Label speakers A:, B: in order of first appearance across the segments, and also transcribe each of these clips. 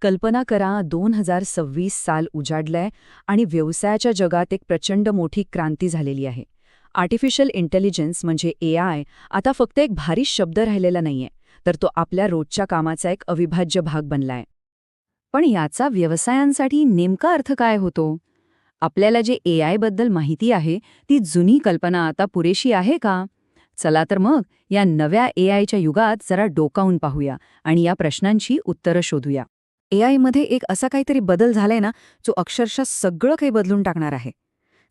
A: कल्पना करा 2026 साल उजाडलंय आणि व्यवसायाच्या जगात एक प्रचंड मोठी क्रांती झालेली आहे. आर्टिफिशियल इंटेलिजन्स म्हणजे AI आता फक्त एक भारी शब्द राहिलेला नाहीये, तर तो आपल्या रोजच्या कामाचा एक अविभाज्य भाग बनलाय. पण याचा व्यवसायांसाठी नेमका अर्थ काय होतो? आपल्याला जे AI बद्दल माहिती आहे ती जुनी कल्पना आता पुरेशी आहे का? चला तर मग या नव्या AIच्या युगात जरा डोकावून पाहूया आणि या प्रश्नांची उत्तरं शोधूया. AI मध्ये एक असा काहीतरी बदल झालाय ना, जो अक्षरशः सगळं काही बदलून टाकणार आहे.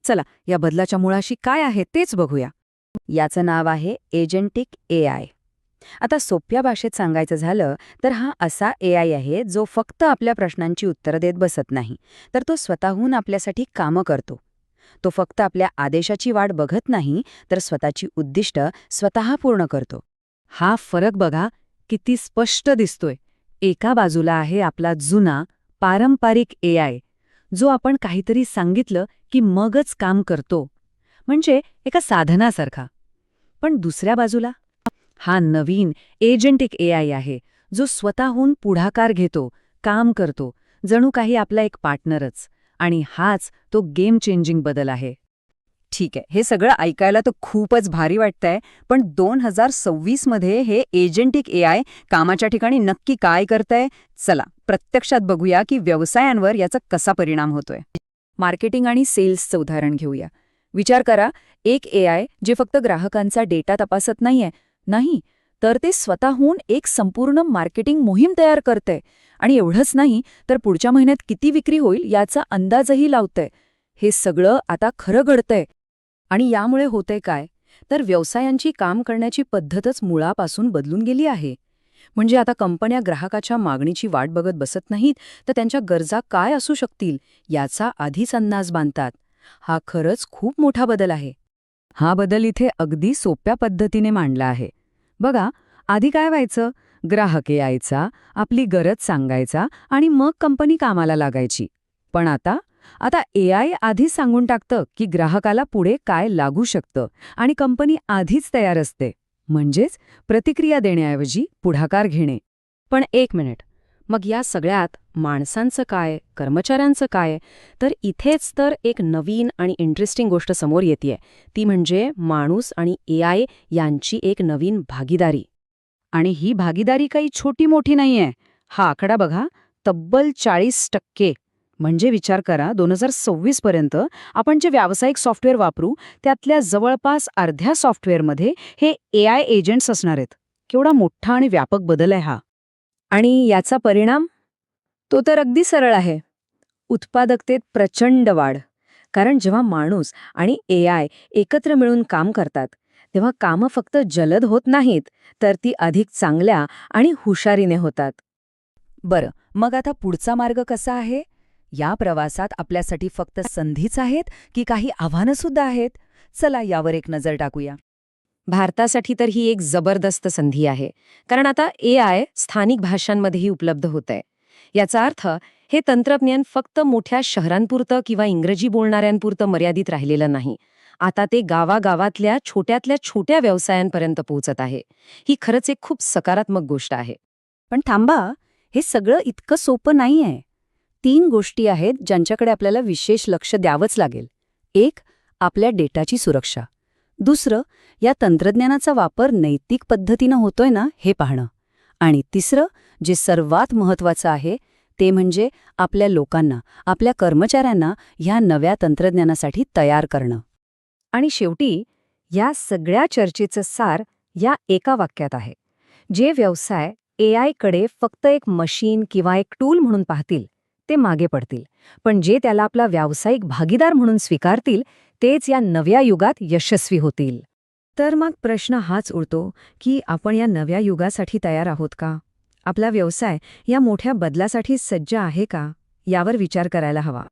A: चला या बदलाच्या मुळाशी काय आहे तेच बघूया. याचं नाव आहे एजंटिक AI. आता सोप्या भाषेत सांगायचं झालं तर हा असा AI आहे जो फक्त आपल्या प्रश्नांची उत्तरं देत बसत नाही, तर तो स्वतःहून आपल्यासाठी कामं करतो. तो फक्त आपल्या आदेशाची वाट बघत नाही, तर स्वतःची उद्दिष्ट स्वतः पूर्ण करतो. हा फरक बघा किती स्पष्ट दिसतोय. एका बाजूला आहे आपला जुना पारंपरिक AI, जो आपण काहीतरी सांगितलं की मगच काम करतो, म्हणजे एका साधनासारखा. पण दुसऱ्या बाजूला हा नवीन एजंटिक AI आहे, जो स्वतःहून पुढाकार घेतो, काम करतो, जणू काही आपला एक पार्टनरच. आणि हाच तो गेम चेंजिंग बदल आहे. ठीक आहे, हे सगळं ऐकायला तर खूपच भारी वाटतंय, पण 2026 मध्ये हे एजंटिक AI कामाच्या ठिकाणी नक्की काय करतंय? चला प्रत्यक्षात बघूया की व्यवसायांवर याचा कसा परिणाम होतोय. मार्केटिंग आणि सेल्सचं उदाहरण घेऊया. विचार करा, एक AI जे फक्त ग्राहकांचा डेटा तपासत नाहीये, नाही, तर ते स्वतःहून एक संपूर्ण मार्केटिंग मोहीम तयार करतंय. आणि एवढंच नाही, तर पुढच्या महिन्यात किती विक्री होईल याचा अंदाजही लावतंय. हे सगळं आता खरं घडतंय. आणि यामुळे होतंय काय, तर व्यवसायांची काम करण्याची पद्धतच मुळापासून बदलून गेली आहे. म्हणजे आता कंपन्या ग्राहकाच्या मागणीची वाट बघत बसत नाहीत, तर त्यांच्या गरजा काय असू शकतील याचा आधीच अंदाज बांधतात. हा खरंच खूप मोठा बदल आहे. हा बदल इथे अगदी सोप्या पद्धतीने मांडला आहे. बघा, आधी काय व्हायचं? ग्राहक यायचा, आपली गरज सांगायचा आणि मग कंपनी कामाला लागायची. पण आता AI आधीच सांगून टाकतं की ग्राहकाला पुढे काय लागू शकतं आणि कंपनी आधीच तयार असते. म्हणजेच प्रतिक्रिया देण्याऐवजी पुढाकार घेणे. पण एक मिनिट, मग या सगळ्यात माणसांचं काय, कर्मचाऱ्यांचं काय? तर इथेच तर एक नवीन आणि इंटरेस्टिंग गोष्ट समोर येतेय. ती म्हणजे माणूस आणि AI यांची एक नवीन भागीदारी. आणि ही भागीदारी काही छोटी मोठी नाहीये. हा आकडा बघा, तब्बल 40%. म्हणजे विचार करा, 2026 पर्यंत आपण जे व्यावसायिक सॉफ्टवेअर वापरू त्यातल्या जवळपास अर्ध्या सॉफ्टवेअरमध्ये हे AI एजंट्स असणार आहेत. केवढा मोठा आणि व्यापक बदल आहे हा. आणि याचा परिणाम? तो तर अगदी सरळ आहे. उत्पादकतेत प्रचंड वाढ. कारण जेव्हा माणूस आणि AI एकत्र मिळून काम करतात, तेव्हा कामं फक्त जलद होत नाहीत, तर ती अधिक चांगल्या आणि हुशारीने होतात. बरं, मग आता पुढचा मार्ग कसा आहे? या प्रवासात आपल्यासाठी फक्त संधीच आहेत की काही आव्हानंसुद्धा आहेत? चला यावर एक नजर टाकूया. भारतासाठी तर ही एक जबरदस्त संधी आहे. कारण आता AI स्थानिक भाषांमध्येही उपलब्ध होतंय. याचा अर्थ हे तंत्रज्ञान फक्त मोठ्या शहरांपुरतं किंवा इंग्रजी बोलणाऱ्यांपुरतं मर्यादित राहिलेलं नाही. आता ते गावागावातल्या छोट्यातल्या छोट्या व्यवसायांपर्यंत पोहोचत आहे. ही खरंच एक खूप सकारात्मक गोष्ट आहे. पण थांबा, हे सगळं इतकं सोपं नाहीये. 3 गोष्टी आहेत ज्यांच्याकडे आपल्याला विशेष लक्ष द्यावंच लागेल. एक, आपल्या डेटाची सुरक्षा. दुसरं, या तंत्रज्ञानाचा वापर नैतिक पद्धतीनं होतोय ना हे पाहणं. आणि तिसरं, जे सर्वात महत्त्वाचं आहे, ते म्हणजे आपल्या लोकांना, आपल्या कर्मचाऱ्यांना ह्या नव्या तंत्रज्ञानासाठी तयार करणं. आणि शेवटी या सगळ्या चर्चेचं सार या एका वाक्यात आहे. जे व्यवसाय AI कडे फक्त एक मशीन किंवा एक टूल म्हणून पाहतील, ते मागे पडतील. पण जे त्याला आपला व्यावसायिक भागीदार म्हणून स्वीकारतील, तेच या नव्या युगात यशस्वी होतील. तर मग प्रश्न हाच उरतो की आपण या नव्या युगासाठी तयार आहोत का? आपला व्यवसाय या मोठ्या बदलासाठी सज्ज आहे का? यावर विचार करायला हवा.